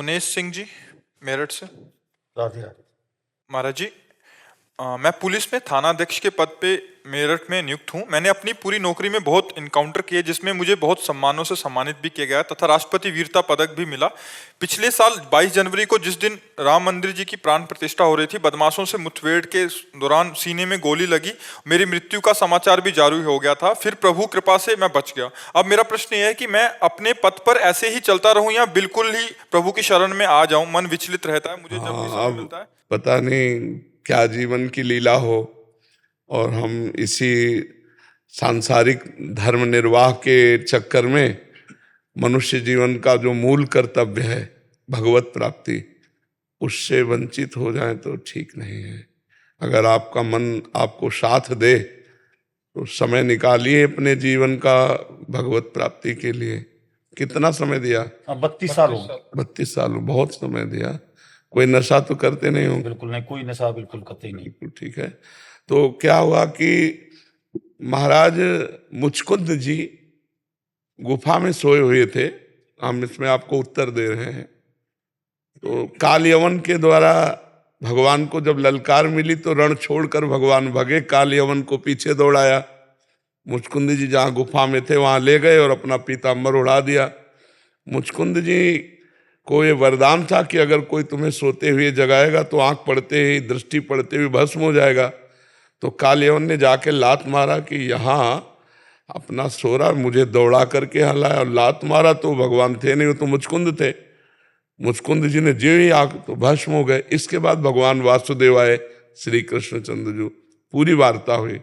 मुनेश सिंह जी, मेरठ से। राधे राधे। महाराज जी, मैं पुलिस में थानाध्यक्ष के पद पे मेरठ में नियुक्त हूँ। मैंने अपनी पूरी नौकरी में बहुत इनकाउंटर किए, जिसमें मुझे बहुत सम्मानों से सम्मानित भी किया गया तथा राष्ट्रपति वीरता पदक भी मिला। पिछले साल 22 जनवरी को, जिस दिन राम मंदिर जी की प्राण प्रतिष्ठा हो रही थी, बदमाशों से मुठभेड़ के दौरान सीने में गोली लगी। मेरी मृत्यु का समाचार भी जारी हो गया था, फिर प्रभु कृपा से मैं बच गया। अब मेरा प्रश्न यह है कि मैं अपने पद पर ऐसे ही चलता रहूं या बिल्कुल ही प्रभु की शरण में आ जाऊं? मन विचलित रहता है मुझे जब भी समय मिलता है। पता नहीं क्या जीवन की लीला हो, और हम इसी सांसारिक धर्म निर्वाह के चक्कर में मनुष्य जीवन का जो मूल कर्तव्य है भगवत प्राप्ति, उससे वंचित हो जाए तो ठीक नहीं है। अगर आपका मन आपको साथ दे तो समय निकालिए अपने जीवन का भगवत प्राप्ति के लिए। कितना समय दिया? 32 साल हो गए। 32 साल, बहुत समय दिया। कोई नशा तो करते नहीं होंगे? बिल्कुल नहीं, कोई नशा बिल्कुल करते ही नहीं। बिल्कुल ठीक है। तो क्या हुआ कि महाराज मुचकुंद जी गुफा में सोए हुए थे। हम इसमें आपको उत्तर दे रहे हैं। तो काल यवन के द्वारा भगवान को जब ललकार मिली तो रण छोड़कर भगवान भगे, काल यवन को पीछे दौड़ाया। मुचकुंद जी जहाँ गुफा में थे वहाँ ले गए और अपना पीताम्बर उड़ा दिया। मुचकुंद जी को ये वरदान था कि अगर कोई तुम्हें सोते हुए जगाएगा तो आंख पड़ते ही, दृष्टि पड़ते हुए भस्म हो जाएगा। तो काल यवन ने जाके लात मारा कि यहाँ अपना सो रहा, मुझे दौड़ा करके हलाया, और लात मारा तो भगवान थे नहीं, वो तो मुचकुंद थे। मुचकुंद जी ने जो ही आंख तो भस्म हो गए। इसके बाद भगवान वासुदेव आए, श्री कृष्णचंद्र जी, पूरी वार्ता हुई।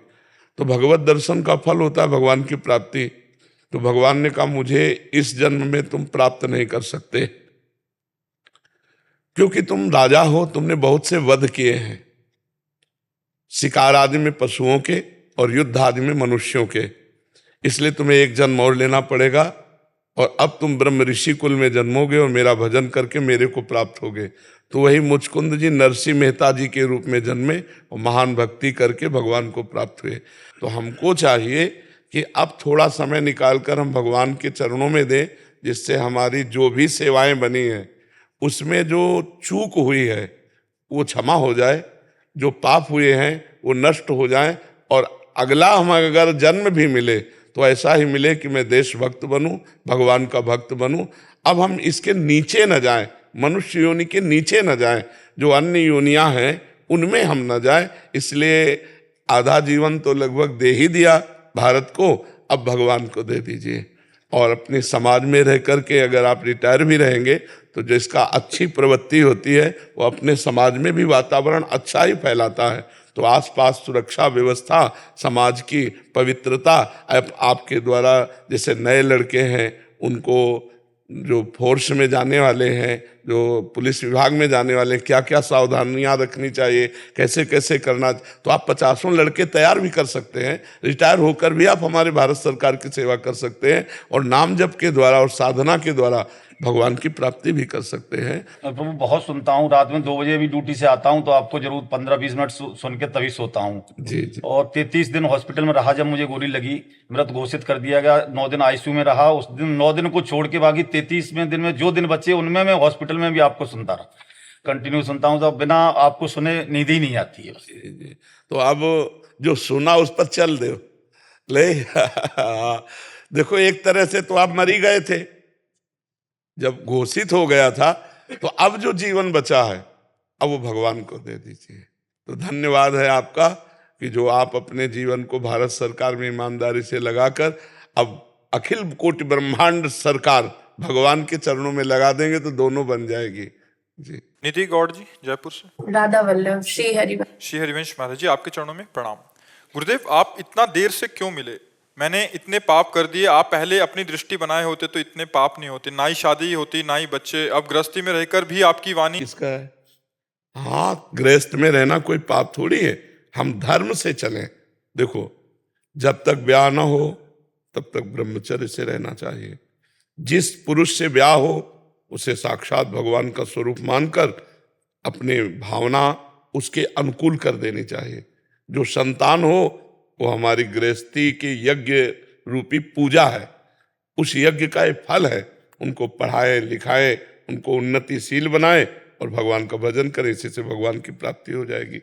तो भगवत दर्शन का फल होता है भगवान की प्राप्ति। तो भगवान ने कहा मुझे इस जन्म में तुम प्राप्त नहीं कर सकते, क्योंकि तुम राजा हो, तुमने बहुत से वध किए हैं, शिकार आदि में पशुओं के और युद्ध आदि में मनुष्यों के, इसलिए तुम्हें एक जन्म और लेना पड़ेगा। और अब तुम ब्रह्म ऋषि कुल में जन्मोगे और मेरा भजन करके मेरे को प्राप्त होगे। तो वही मुचकुंद जी नरसिंह मेहता जी के रूप में जन्मे और महान भक्ति करके भगवान को प्राप्त हुए। तो हमको चाहिए कि अब थोड़ा समय निकालकर हम भगवान के चरणों में दें, जिससे हमारी जो भी सेवाएं बनी हैं उसमें जो चूक हुई है वो क्षमा हो जाए, जो पाप हुए हैं वो नष्ट हो जाए, और अगला हम अगर जन्म भी मिले तो ऐसा ही मिले कि मैं देशभक्त बनूं, भगवान का भक्त बनूं। अब हम इसके नीचे न जाएं, मनुष्य योनि के नीचे न जाएं, जो अन्य योनियां हैं उनमें हम न जाएं। इसलिए आधा जीवन तो लगभग दे ही दिया भारत को, अब भगवान को दे दीजिए। और अपने समाज में रह करके अगर आप रिटायर भी रहेंगे तो जिसका अच्छी प्रवृत्ति होती है वो अपने समाज में भी वातावरण अच्छा ही फैलाता है। तो आसपास सुरक्षा व्यवस्था, समाज की पवित्रता, आपके द्वारा जैसे नए लड़के हैं उनको, जो फोर्स में जाने वाले हैं, जो पुलिस विभाग में जाने वाले, क्या क्या सावधानियां रखनी चाहिए, कैसे कैसे करना, तो आप 50 लड़के तैयार भी कर सकते हैं। रिटायर होकर भी आप हमारे भारत सरकार की सेवा कर सकते हैं, और नाम जप के द्वारा और साधना के द्वारा भगवान की प्राप्ति भी कर सकते हैं। प्रभु बहुत सुनता हूँ, रात में 2 बजे भी ड्यूटी से आता हूँ तो आपको जरूर 15-20 मिनट सुन के तभी सोता हूँ। जी जी। और 33 दिन हॉस्पिटल में रहा, जब मुझे गोली लगी मृत घोषित कर दिया गया। 9 दिन आईसीयू में रहा, उस दिन 9 दिन को छोड़ के बाकी 33वें दिन में जो दिन बचे उनमें मैं हॉस्पिटल में भी आपको सुनता रहा, कंटिन्यू सुनता हूँ। तो बिना आपको सुने नींद ही नहीं आती है। जी। तो अब जो सुना उस पर चल दो ले देखो, एक तरह से तो आप मर ही गए थे जब घोषित हो गया था, तो अब जो जीवन बचा है अब वो भगवान को दे दीजिए। तो धन्यवाद है आपका कि जो आप अपने जीवन को भारत सरकार में ईमानदारी से लगाकर अब अखिल कोटि ब्रह्मांड सरकार भगवान के चरणों में लगा देंगे तो दोनों बन जाएगी। जी। निधि गौड़ जी, जयपुर से। राधा वल्लभ, श्री हरिवंश महाराज जी, आपके चरणों में प्रणाम। गुरुदेव, आप इतना देर से क्यों मिले? मैंने इतने पाप कर दिए। आप पहले अपनी दृष्टि बनाए होते तो इतने पाप नहीं होते, ना ही शादी होती, ना ही बच्चे। अब गृहस्थी में रहकर भी आपकी वाणी किसका है? हाँ, गृहस्थ में रहना कोई पाप थोड़ी है। हम धर्म से चलें। देखो, जब तक ब्याह ना हो तब तक ब्रह्मचर्य से रहना चाहिए। जिस पुरुष से ब्याह हो उसे साक्षात भगवान का स्वरूप मानकर अपने भावना उसके अनुकूल कर देनी चाहिए। जो संतान हो वो हमारी गृहस्थी के यज्ञ रूपी पूजा है, उस यज्ञ का एक फल है। उनको पढ़ाए लिखाए, उनको उन्नतिशील बनाए और भगवान का भजन करें, इसी से भगवान की प्राप्ति हो जाएगी।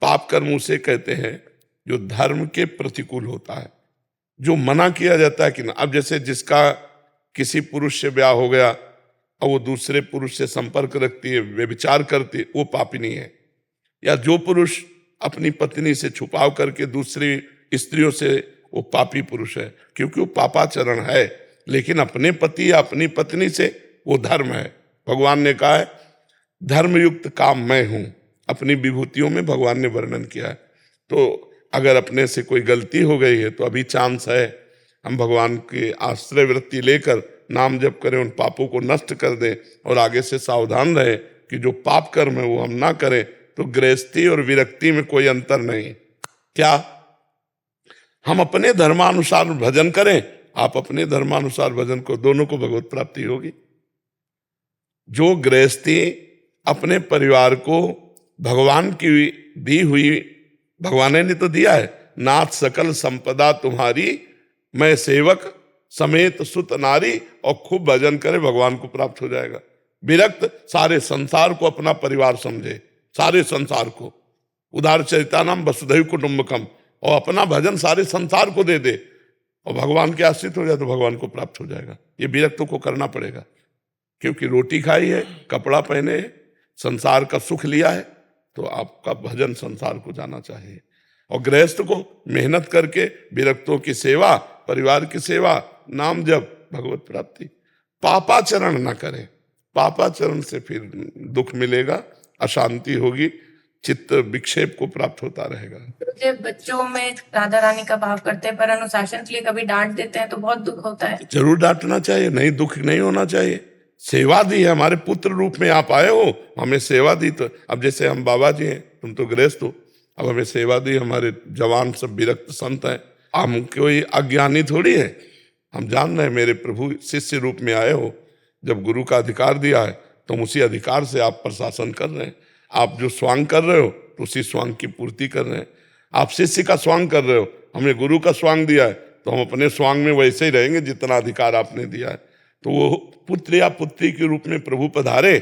पाप कर्म उसे कहते हैं जो धर्म के प्रतिकूल होता है, जो मना किया जाता है कि ना। अब जैसे जिसका किसी पुरुष से ब्याह हो गया और वो दूसरे पुरुष से संपर्क रखती है, व्यभिचार करती है, वो पापी नहीं है। या जो पुरुष अपनी पत्नी से छुपाव करके दूसरी स्त्रियों से, वो पापी पुरुष है, क्योंकि वो पापाचरण है। लेकिन अपने पति या अपनी पत्नी से वो धर्म है। भगवान ने कहा है धर्मयुक्त काम मैं हूं, अपनी विभूतियों में भगवान ने वर्णन किया है। तो अगर अपने से कोई गलती हो गई है तो अभी चांस है, हम भगवान की आश्रय वृत्ति लेकर नाम जप करें, उन पापों को नष्ट कर दें और आगे से सावधान रहे कि जो पाप कर्म है वो हम ना करें। तो गृहस्थी और विरक्ति में कोई अंतर नहीं। क्या हम अपने धर्मानुसार भजन करें, आप अपने धर्मानुसार भजन को, दोनों को भगवत प्राप्ति होगी। जो गृहस्थी अपने परिवार को भगवान की दी हुई, भगवान ने तो दिया है, नाथ सकल संपदा तुम्हारी, मैं सेवक समेत सुत नारी, और खूब भजन करे, भगवान को प्राप्त हो जाएगा। विरक्त सारे संसार को अपना परिवार समझे, सारे संसार को, उदार चरितानाम वसुधैव कुटुंबकम, और अपना भजन सारे संसार को दे दे और भगवान के आश्रित हो जाए तो भगवान को प्राप्त हो जाएगा। ये विरक्तों को करना पड़ेगा, क्योंकि रोटी खाई है, कपड़ा पहने है, संसार का सुख लिया है, तो आपका भजन संसार को जाना चाहिए। और गृहस्थ को मेहनत करके विरक्तों की सेवा, परिवार की सेवा, नाम जप, भगवत प्राप्ति। पापाचरण ना करें, पापाचरण से फिर दुख मिलेगा, अशांति होगी, चित्त विक्षेप को प्राप्त होता रहेगा। मुझे बच्चों में राधा रानी का भाव करते हैं, पर अनुशासन के लिए कभी डांट देते हैं तो बहुत दुख होता है। जरूर डांटना चाहिए, नहीं, दुख नहीं होना चाहिए। सेवा दी है, हमारे पुत्र रूप में आप आए हो, हमें सेवा दी। तो अब जैसे हम बाबा जी हैं, तुम तो गृहस्थ हो, अब हमें सेवा दी, हमारे जवान सब विरक्त संत हैं, हम कोई अज्ञानी थोड़ी है, हम जान रहे हैं मेरे प्रभु शिष्य रूप में आए हो। जब गुरु का अधिकार दिया है तो उसी अधिकार से आप प्रशासन कर रहे हैं। आप जो स्वांग कर रहे हो तो उसी स्वांग की पूर्ति कर रहे हैं। आप शिष्य का स्वांग कर रहे हो, हमें गुरु का स्वांग दिया है, तो हम अपने स्वांग में वैसे ही रहेंगे जितना अधिकार आपने दिया है। तो वो पुत्र या पुत्री के रूप में प्रभु पधारे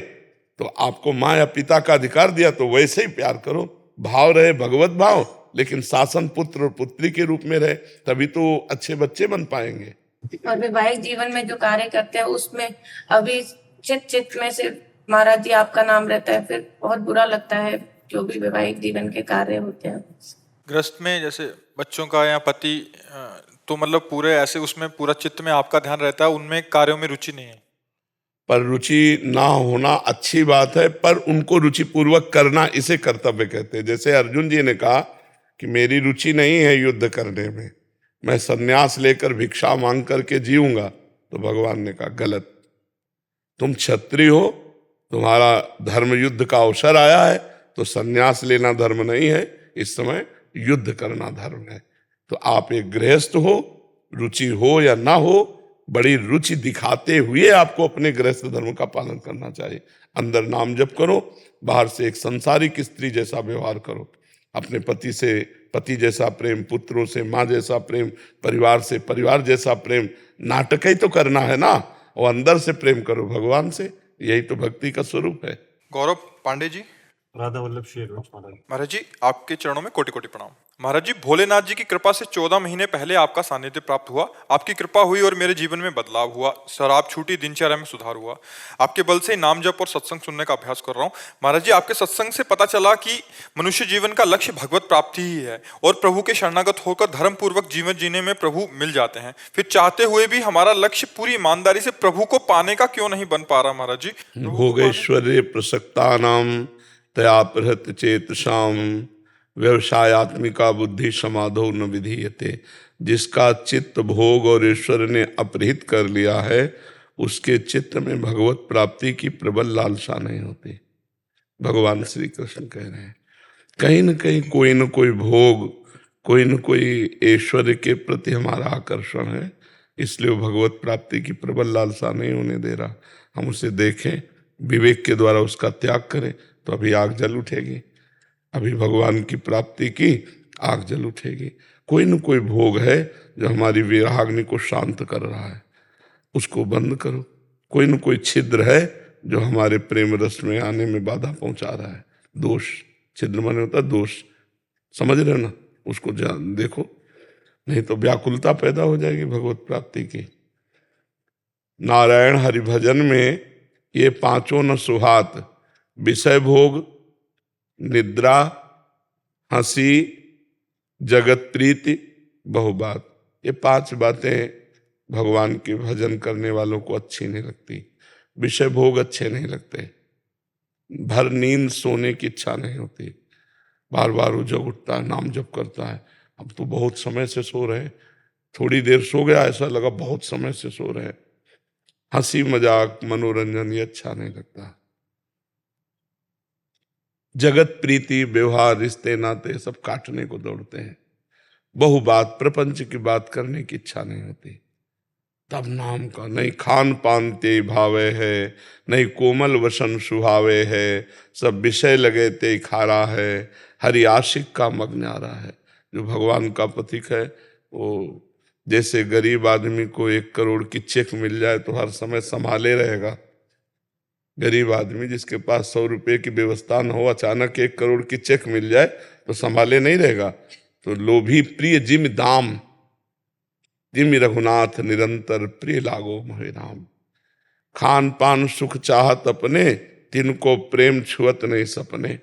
तो आपको माँ या पिता का अधिकार दिया, तो वैसे ही प्यार करो, भाव रहे भगवत भाव, लेकिन शासन पुत्र और पुत्री के रूप में रहे, तभी तो अच्छे बच्चे बन पाएंगे। और वैवाहिक जीवन में जो कार्य करते हैं उसमें अभी चित में से महाराज जी आपका नाम रहता है, फिर बहुत बुरा लगता है जो भी वैवाहिक जीवन के कार्य होते हैं। गृहस्थ में जैसे बच्चों का या पति, तो मतलब पूरे ऐसे उसमें पूरा चित्त में आपका ध्यान रहता है, उनमें कार्यों में रुचि नहीं है। पर रुचि ना होना अच्छी बात है, पर उनको रुचि पूर्वक करना, इसे कर्तव्य कहते हैं। जैसे अर्जुन जी ने कहा कि मेरी रुचि नहीं है युद्ध करने में, मैं सन्यास लेकर भिक्षा मांग करके जीऊंगा, तो भगवान ने कहा गलत, तुम क्षत्रिय हो, तुम्हारा धर्म युद्ध का अवसर आया है, तो सन्यास लेना धर्म नहीं है, इस समय युद्ध करना धर्म है। तो आप एक गृहस्थ हो, रुचि हो या ना हो, बड़ी रुचि दिखाते हुए आपको अपने गृहस्थ धर्म का पालन करना चाहिए। अंदर नाम जप करो, बाहर से एक संसारिक स्त्री जैसा व्यवहार करो। अपने पति से पति जैसा प्रेम, पुत्रों से माँ जैसा प्रेम, परिवार से परिवार जैसा प्रेम, नाटक ही तो करना है ना, और अंदर से प्रेम करो भगवान से, यही तो भक्ति का स्वरूप है। गौरव पांडे जी। राधा वल्लभ शेर महाराज जी, आपके चरणों में कोटि कोटि प्रणाम। महाराज जी, भोलेनाथ जी की कृपा से 14 महीने पहले आपका सानिध्य प्राप्त हुआ, आपकी कृपा हुई और मेरे जीवन में बदलाव हुआ, शराब छूटी, दिनचर्या में सुधार हुआ। आपके बल से नाम जप और सत्संग सुनने का अभ्यास कर रहा हूँ। महाराज जी, आपके सत्संग से पता चला कि मनुष्य जीवन का लक्ष्य भगवत प्राप्ति ही है और प्रभु के शरणागत होकर धर्म पूर्वक जीवन जीने में प्रभु मिल जाते हैं। फिर चाहते हुए भी हमारा लक्ष्य पूरी ईमानदारी से प्रभु को पाने का क्यों नहीं बन पा रहा महाराज जी? भोगैश्वर्य प्रसक्तानाम तया प्रहत चेतसाम व्यवसायत्मिका बुद्धि समाधो न विधीयते। जिसका चित्त भोग और ईश्वर ने अपहृत कर लिया है, उसके चित्त में भगवत प्राप्ति की प्रबल लालसा नहीं होती। भगवान श्री कृष्ण कह रहे हैं, कहीं न कहीं कोई न कोई भोग, कोई न कोई ऐश्वर्य के प्रति हमारा आकर्षण है, इसलिए वो भगवत प्राप्ति की प्रबल लालसा नहीं होने दे रहा। हम उसे देखें, विवेक के द्वारा उसका त्याग करें, तो अभी आग जल उठेगी। अभी भगवान की प्राप्ति की आग जल उठेगी। कोई न कोई भोग है जो हमारी विराग्नि को शांत कर रहा है, उसको बंद करो। कोई न कोई छिद्र है जो हमारे प्रेम रस में आने में बाधा पहुंचा रहा है। दोष, छिद्र माने होता है दोष, समझ रहे हो ना, उसको देखो, नहीं तो व्याकुलता पैदा हो जाएगी भगवत प्राप्ति की। नारायण हरिभजन में ये पांचों न सुहात, विषय भोग, निद्रा, हंसी, जगत प्रीति, बहुबात, ये 5 बातें भगवान के भजन करने वालों को अच्छी नहीं लगती। विषय भोग अच्छे नहीं लगते, भर नींद सोने की इच्छा नहीं होती, बार बार वो जग उठता है, नाम जप करता है। अब तो बहुत समय से सो रहे, थोड़ी देर सो गया ऐसा लगा बहुत समय से सो रहे। हंसी मजाक मनोरंजन ये अच्छा नहीं लगता। जगत प्रीति, व्यवहार, रिश्ते नाते सब काटने को दौड़ते हैं। बहु बात, प्रपंच की बात करने की इच्छा नहीं होती। तब नाम का नहीं खान पान ते भावे है, नहीं कोमल वसन सुहावे है, सब विषय लगे ते खारा है, हरि आशिक का मग्न आ रहा है। जो भगवान का प्रतीक है वो जैसे गरीब आदमी को 1 करोड़ की चेक मिल जाए तो हर समय संभाले रहेगा। गरीब आदमी जिसके पास 100 रुपये की व्यवस्था न हो, अचानक 1 करोड़ की चेक मिल जाए तो संभाले नहीं रहेगा। तो लोभी प्रिय जिम दाम, जिम रघुनाथ निरंतर प्रिय लागो मोहे राम। खान पान सुख चाहत अपने, तिनको प्रेम छुअत नहीं सपने।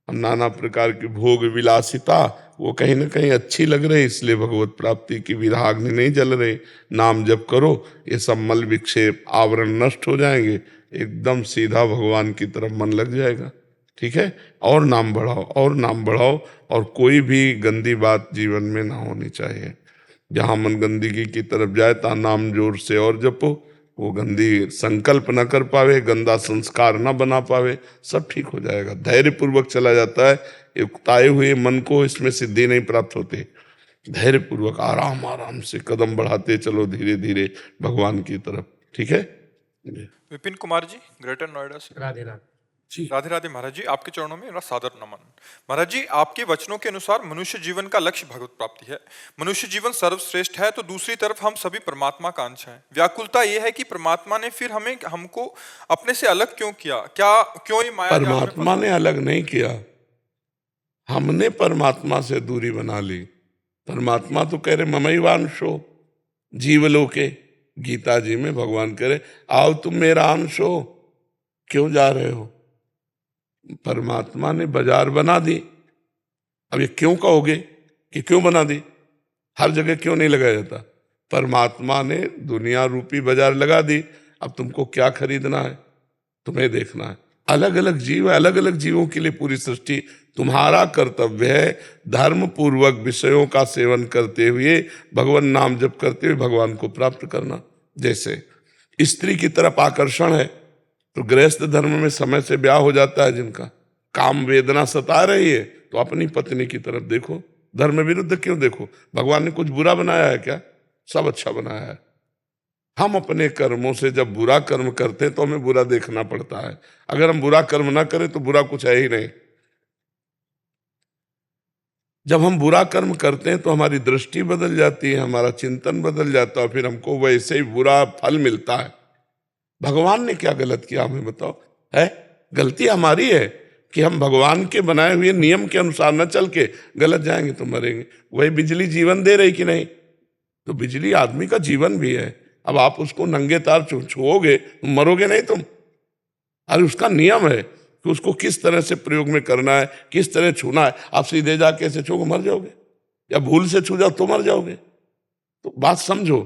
हम नाना प्रकार की भोग विलासिता वो कहीं ना कहीं अच्छी लग रही, इसलिए भगवत प्राप्ति की विराग्नि नहीं जल रही। नाम जप करो, ये सब मल विक्षेप आवरण नष्ट हो जाएंगे, एकदम सीधा भगवान की तरफ मन लग जाएगा। ठीक है, और नाम बढ़ाओ और नाम बढ़ाओ, और कोई भी गंदी बात जीवन में ना होनी चाहिए। जहाँ मन गंदगी की तरफ जाए ता नाम जोर से और जपो, वो गंदी संकल्प न कर पावे, गंदा संस्कार न बना पावे, सब ठीक हो जाएगा। धैर्य पूर्वक चला जाता है। उकताए हुए मन को इसमें सिद्धि नहीं प्राप्त होती। धैर्य पूर्वक आराम आराम से कदम बढ़ाते चलो धीरे धीरे भगवान की तरफ। ठीक है। विपिन कुमार जी, ग्रेटर नोएडा से। राधे राधे। राधे राधे महाराज जी, आपके चरणों में मेरा सादर नमन। महाराज जी, आपके वचनों के अनुसार मनुष्य जीवन का लक्ष्य भगवत प्राप्ति है। मनुष्य जीवन सर्वश्रेष्ठ है, तो दूसरी तरफ हम सभी परमात्मा का अंश हैं। व्याकुलता यह है कि परमात्मा ने फिर हमको अपने से अलग क्यों किया? क्यों ये माया? परमात्मा ने अलग नहीं किया, हमने परमात्मा से दूरी बना ली। परमात्मा तो कह रहे ममैवांशो जीवलोके, गीता जी में भगवान कह रहे आओ तुम मेरा अंश हो, क्यों जा रहे हो? परमात्मा ने बाजार बना दी। अब ये क्यों कहोगे कि क्यों बना दी? हर जगह क्यों नहीं लगाया जाता? परमात्मा ने दुनिया रूपी बाजार लगा दी। अब तुमको क्या खरीदना है, तुम्हें देखना है। अलग अलग जीव है, अलग अलग जीवों के लिए पूरी सृष्टि। तुम्हारा कर्तव्य है धर्म पूर्वक विषयों का सेवन करते हुए भगवान नाम जप करते हुए भगवान को प्राप्त करना। जैसे स्त्री की तरफ आकर्षण है तो गृहस्थ धर्म में समय से ब्याह हो जाता है, जिनका काम वेदना सता रही है तो अपनी पत्नी की तरफ देखो। धर्म विरुद्ध क्यों देखो? भगवान ने कुछ बुरा बनाया है क्या? सब अच्छा बनाया है। हम अपने कर्मों से जब बुरा कर्म करते हैं तो हमें बुरा देखना पड़ता है। अगर हम बुरा कर्म ना करें तो बुरा कुछ है ही नहीं। जब हम बुरा कर्म करते हैं तो हमारी दृष्टि बदल जाती है, हमारा चिंतन बदल जाता है, फिर हमको वैसे ही बुरा फल मिलता है। भगवान ने क्या गलत किया हमें बताओ? है गलती हमारी है कि हम भगवान के बनाए हुए नियम के अनुसार न चल के गलत जाएंगे तो मरेंगे। वही बिजली जीवन दे रही कि नहीं? तो बिजली आदमी का जीवन भी है। अब आप उसको नंगे तार छुओगे तो मरोगे नहीं तुम। अरे उसका नियम है कि उसको किस तरह से प्रयोग में करना है, किस तरह छूना है। आप सीधे जाके ऐसे छूओगे मर जाओगे, या भूल से छू जाओ तो मर जाओगे। तो बात समझो,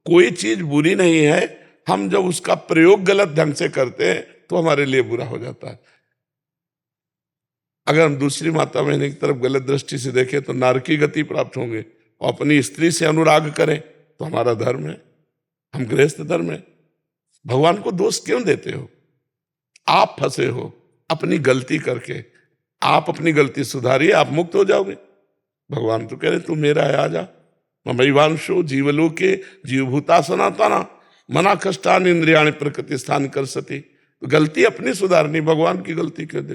कोई चीज बुरी नहीं है, हम जब उसका प्रयोग गलत ढंग से करते हैं तो हमारे लिए बुरा हो जाता है। अगर हम दूसरी माता बहन की तरफ गलत दृष्टि से देखें तो नरकी गति प्राप्त होंगे, और अपनी स्त्री से अनुराग करें तो हमारा धर्म है, हम गृहस्थ धर्म है। भगवान को दोष क्यों देते हो? आप फंसे हो अपनी गलती करके। आप अपनी गलती सुधारिए, आप मुक्त हो जाओगे। भगवान तो कह रहे तू मेरा है, आजा। ममैवांशो जीवलोके जीवभूता सनातना मना कष्टान इंद्रियाणि प्रकृति स्थान कर सती। तो गलती अपनी सुधारनी, भगवान की गलती क्यों दे?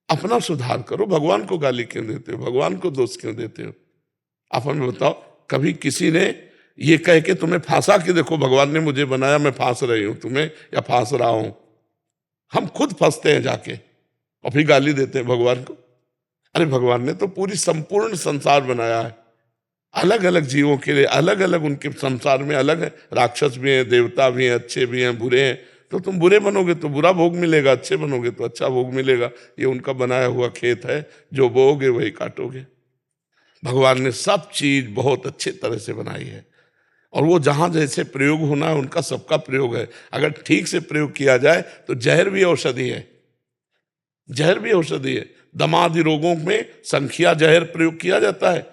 अपना सुधार करो। भगवान को गाली क्यों देते हो? भगवान को दोष क्यों देते हो? आप हमें बताओ, कभी किसी ने ये कह के तुम्हें फांसा कि देखो भगवान ने मुझे बनाया, मैं फांस रही हूं तुम्हें या फांस रहा हूं? हम खुद फंसते हैं जाके और फिर गाली देते हैं भगवान को। अरे भगवान ने तो पूरी संपूर्ण संसार बनाया है, अलग अलग जीवों के लिए अलग अलग, उनके संसार में अलग है, राक्षस भी हैं, देवता भी हैं, अच्छे भी हैं, बुरे हैं। तो तुम बुरे बनोगे तो बुरा भोग मिलेगा, अच्छे बनोगे तो अच्छा भोग मिलेगा। ये उनका बनाया हुआ खेत है, जो बोओगे वही काटोगे। भगवान ने सब चीज बहुत अच्छे तरह से बनाई है, और वो जहां जैसे प्रयोग होना है उनका सबका प्रयोग है। अगर ठीक से प्रयोग किया जाए तो जहर भी औषधि है, जहर भी औषधि है। दमादि रोगों में संख्या जहर प्रयोग किया जाता है,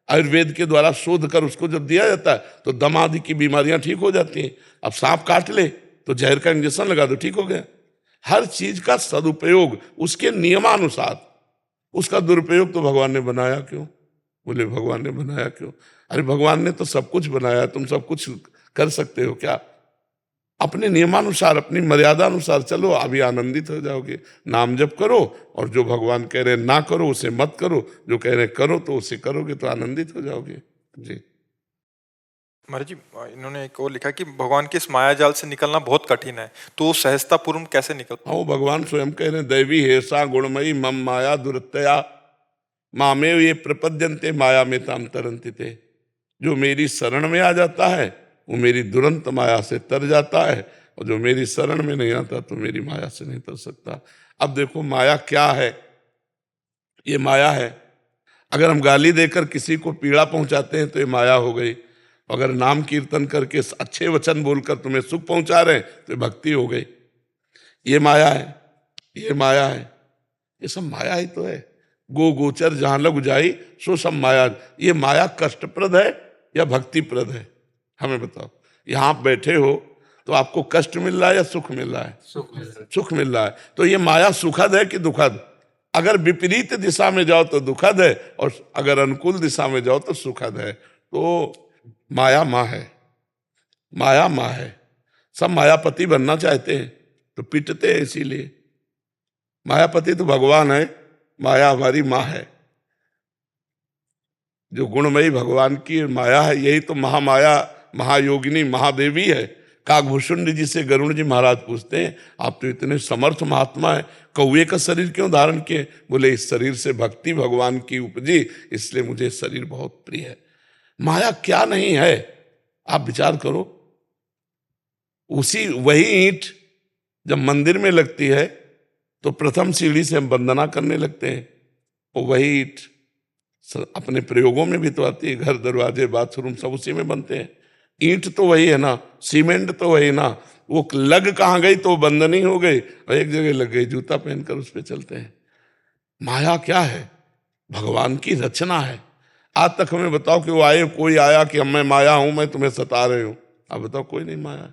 आयुर्वेद के द्वारा शोध कर उसको जब दिया जाता है तो दमादि की बीमारियां ठीक हो जाती हैं। अब सांप काट ले तो जहर का इंजेक्शन लगा दो, ठीक हो गया। हर चीज का सदुपयोग उसके नियमानुसार, उसका दुरुपयोग तो भगवान ने बनाया क्यों? बोले भगवान ने बनाया क्यों? अरे भगवान ने तो सब कुछ बनाया, तुम सब कुछ कर सकते हो क्या? अपने नियमानुसार, अपनी मर्यादा अनुसार चलो, अभी आनंदित हो जाओगे। नाम जप करो, और जो भगवान कह रहे ना करो उसे मत करो, जो कह रहे करो तो उसे करोगे तो आनंदित हो जाओगे। जी महाराज जी, इन्होंने एक और लिखा कि भगवान के इस माया जाल से निकलना बहुत कठिन है, तो सहजता पूर्व कैसे निकल? हाँ, वो भगवान स्वयं कह रहे हैं, दैवी हेसा गुणमयी मम माया दुरतया मामेव ये प्रपद्यन्ते माया में ताम तरन्ति ते। जो मेरी शरण में आ जाता है वो मेरी दुरंत माया से तर जाता है, और जो मेरी शरण में नहीं आता तो मेरी माया से नहीं तर सकता। अब देखो माया क्या है? ये माया है। अगर हम गाली देकर किसी को पीड़ा पहुंचाते हैं तो ये माया हो गई। अगर नाम कीर्तन करके अच्छे वचन बोलकर तुम्हें सुख पहुंचा रहे हैं तो ये भक्ति हो गई। ये माया है, ये माया है, ये सब माया ही तो है। गो गोचर जहां लग जाई सो सब माया। ये माया कष्टप्रद है या भक्तिप्रद है? हमें बताओ। यहां आप बैठे हो तो आपको कष्ट मिल रहा है या सुख मिल रहा है? सुख मिल रहा है। तो ये माया सुखद है कि दुखद? अगर विपरीत दिशा में जाओ तो दुखद है, और अगर अनुकूल दिशा में जाओ तो सुखद है। तो माया माँ है, माया माँ है। सब मायापति बनना चाहते हैं तो पिटते हैं इसीलिए। मायापति तो भगवान है, माया हमारी माँ है। जो गुणमयी भगवान की माया है, यही तो महामाया, महायोगिनी, महादेवी है। काकभूषुंड जी से गरुण जी महाराज पूछते हैं, आप तो इतने समर्थ महात्मा है, कौवे का शरीर क्यों धारण किए? बोले इस शरीर से भक्ति भगवान की उपजी, इसलिए मुझे शरीर बहुत प्रिय है। माया क्या नहीं है? आप विचार करो। वही ईंट जब मंदिर में लगती है तो प्रथम सीढ़ी से हम वंदना करने लगते हैं, और वही ईंट अपने प्रयोगों में भी तो आती है। घर, दरवाजे, बाथरूम सब उसी में बनते हैं। ईंट तो वही है ना, सीमेंट तो वही ना। वो लग कहाँ गई तो बंधनी हो गई, और एक जगह लग गई, जूता पहनकर उस पर चलते हैं। माया क्या है? भगवान की रचना है। आज तक हमें बताओ कि वो आए, कोई आया कि मैं माया हूं, मैं तुम्हें सता रही हूं? आप बताओ, कोई नहीं माया।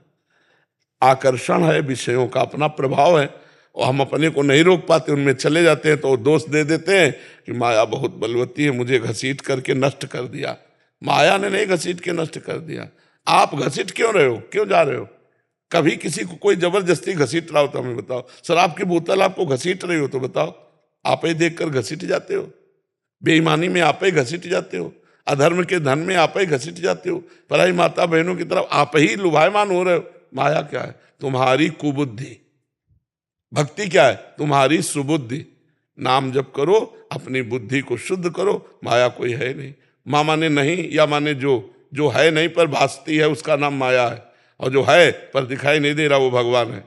आकर्षण है, विषयों का अपना प्रभाव है, और हम अपने को नहीं रोक पाते, उनमें चले जाते हैं तो दोष दे देते हैं कि माया बहुत बलवती है, मुझे घसीट करके नष्ट कर दिया। माया ने नहीं घसीट के नष्ट कर दिया। आप घसीट क्यों रहे हो? क्यों जा रहे हो? कभी किसी को कोई जबरदस्ती घसीट रहा हो तो हमें बताओ। शराब की बोतल आपको घसीट रही हो तो बताओ, आप ही देखकर घसीट जाते हो। बेईमानी में आप ही घसीट जाते हो, अधर्म के धन में आप ही घसीट जाते हो, पराई माता बहनों की तरफ आप ही लुभायमान हो रहे हो। माया क्या है? तुम्हारी कुबुद्धि। भक्ति क्या है? तुम्हारी सुबुद्धि। नाम जप करो, अपनी बुद्धि को शुद्ध करो। माया कोई है नहीं। माँ माने नहीं, या माने जो है नहीं पर भासती है, उसका नाम माया है। और जो है पर दिखाई नहीं दे रहा, वो भगवान है।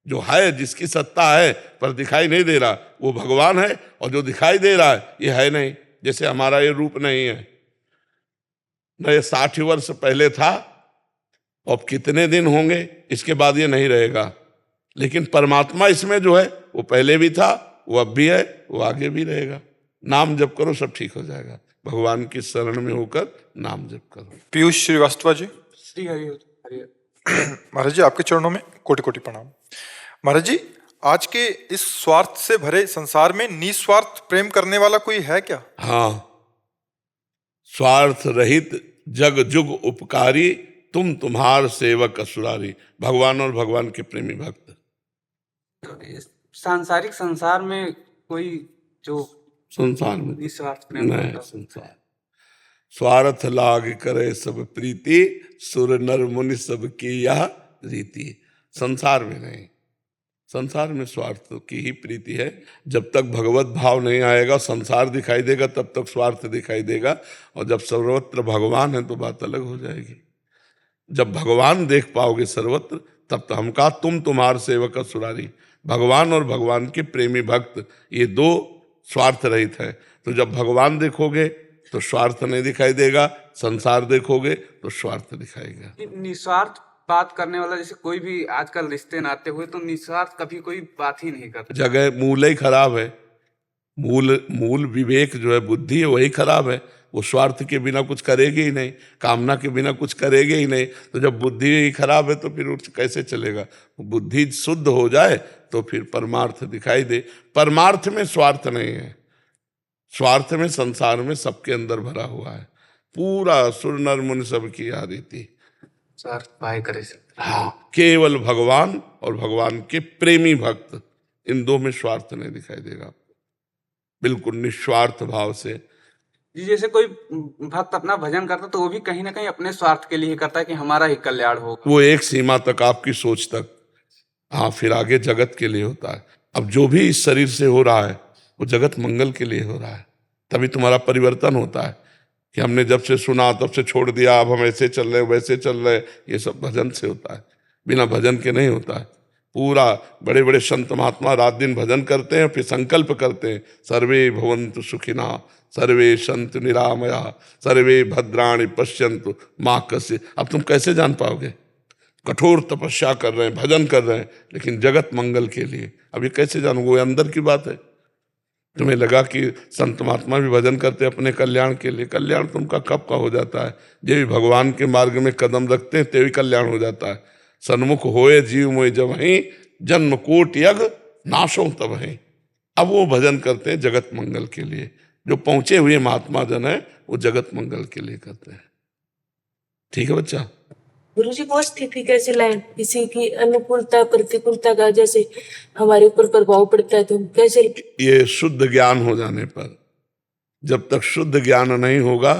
जो है, जिसकी सत्ता है पर दिखाई नहीं दे रहा, वो भगवान है। और जो दिखाई दे रहा है, ये है नहीं। जैसे हमारा ये रूप नहीं है न, ये 60 वर्ष पहले था, अब कितने दिन होंगे इसके बाद ये नहीं रहेगा। लेकिन परमात्मा इसमें जो है, वो पहले भी था, वो अब भी है, वो आगे भी रहेगा। नाम जप करो, सब ठीक हो जाएगा। भगवान की शरण में होकर नाम जप करो। पीयूष श्रीवास्तव जी। श्री हरि महाराज जी, आपके चरणों में कोटि कोटि प्रणाम। महाराज जी, आज के इस स्वार्थ से भरे संसार में निस्वार्थ प्रेम करने वाला कोई है क्या? हाँ, स्वार्थ रहित जग जुग उपकारी, तुम तुम्हार सेवक असुरारी। भगवान और भगवान के प्रेमी भक्त। सांसारिक संसार में कोई जो संसार में निस्वार्थ प्रेम नहीं, करता हो। संसार स्वार्थ लाग करे सब प्रीति, सुर नर मुनि सब की यह रीति। संसार में नहीं, संसार में स्वार्थ की ही प्रीति है। जब तक भगवत भाव नहीं आएगा, संसार दिखाई देगा, तब तक स्वार्थ दिखाई देगा। और जब सर्वत्र भगवान है तो बात अलग हो जाएगी। जब भगवान देख पाओगे सर्वत्र, तब तो हम कहा तुम तुम्हार सेवक असुरारी। भगवान और भगवान के प्रेमी भक्त, ये दो स्वार्थ रहित है। तो जब भगवान देखोगे तो स्वार्थ नहीं दिखाई देगा, संसार देखोगे तो स्वार्थ दिखाएगा। निस्वार्थ बात करने वाला, जैसे कोई भी आजकल रिश्ते नाते हुए तो निस्वार्थ कभी कोई बात ही नहीं करता। जगह मूल ही खराब है। मूल विवेक जो है, बुद्धि है, वही खराब है। वो स्वार्थ के बिना कुछ करेगी ही नहीं, कामना के बिना कुछ करेगी ही नहीं। तो जब बुद्धि ही खराब है तो फिर कैसे चलेगा? बुद्धि शुद्ध हो जाए तो फिर परमार्थ दिखाई दे। परमार्थ में स्वार्थ नहीं है, स्वार्थ में संसार में सबके अंदर भरा हुआ है। पूरा सुर नर मुनि सबकी आदिति। स्वार्थ पाए करे से। हाँ, केवल भगवान और भगवान के प्रेमी भक्त, इन दो में स्वार्थ नहीं दिखाई देगा आपको। बिल्कुल निस्वार्थ भाव से। जी, जैसे कोई भक्त अपना भजन करता तो वो भी कहीं ना कहीं अपने स्वार्थ के लिए करता है कि हमारा ही कल्याण हो। वो एक सीमा तक, आपकी सोच तक। हाँ, फिर आगे जगत के लिए होता है। अब जो भी इस शरीर से हो रहा है वो जगत मंगल के लिए हो रहा है। तभी तुम्हारा परिवर्तन होता है कि हमने जब से सुना तब से छोड़ दिया, अब हम ऐसे चल रहे वैसे चल रहे। ये सब भजन से होता है, बिना भजन के नहीं होता है। पूरा बड़े बड़े संत महात्मा रात दिन भजन करते हैं, फिर संकल्प करते हैं, सर्वे भवन्तु सुखिना, सर्वे सन्तु निरामया, सर्वे भद्राणि पश्यन्तु माँ कस्य। अब तुम कैसे जान पाओगे? कठोर तपस्या कर रहे हैं, भजन कर रहे हैं, लेकिन जगत मंगल के लिए। अब ये कैसे जानोगे? वो अंदर की बात है। तुम्हें लगा कि संत महात्मा भी भजन करते अपने कल्याण के लिए। कल्याण तुमका कब का हो जाता है? जे भी भगवान के मार्ग में कदम रखते हैं ते भी कल्याण हो जाता है। सन्मुख होए जीव मोय जब ही, जन्म कोट यज्ञ नाशों तब है। अब वो भजन करते हैं जगत मंगल के लिए। जो पहुंचे हुए महात्मा जन है वो जगत मंगल के लिए करते हैं। ठीक है बच्चा? गुरुजी, वो स्थिति कैसे लाए? किसी की अनुकूलता प्रतिकूलता का जैसे हमारे ऊपर प्रभाव पड़ता है तो हम कैसे? ये शुद्ध ज्ञान हो जाने पर, जब तक शुद्ध ज्ञान नहीं होगा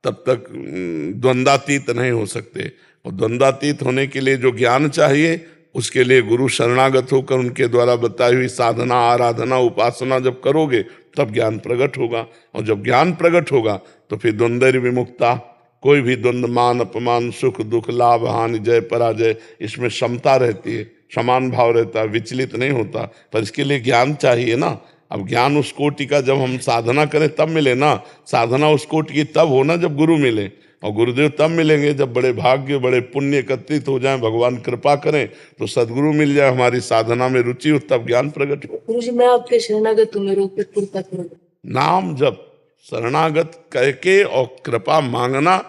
तब तक द्वंद्वातीत नहीं हो सकते। और द्वंद्वातीत होने के लिए जो ज्ञान चाहिए, उसके लिए गुरु शरणागत होकर उनके द्वारा बताई हुई साधना, आराधना, उपासना जब करोगे तब ज्ञान प्रकट होगा। और जब ज्ञान प्रकट होगा तो फिर द्वंद्व विमुक्ता, कोई भी द्वंद्व, मान अपमान, सुख दुख, लाभ हानि, जय पराजय, इसमें समता रहती है, समान भाव रहता है, विचलित नहीं होता। पर इसके लिए ज्ञान चाहिए ना। अब ज्ञान उस कोटि का जब हम साधना करें तब मिले ना। साधना उस कोटि की तब हो ना जब गुरु मिले, और गुरुदेव तब मिलेंगे जब बड़े भाग्य, बड़े पुण्य एकत्रित हो जाएं, भगवान कृपा करें तो सदगुरु मिल जाए, हमारी साधना में रुचि हो, तब ज्ञान प्रकट हो। गुरुजी, मैं आपके शरणागत हूँ, मेरे ऊपर कृपा करो। नाम जप, शरणागत कह के और कृपा मांगना,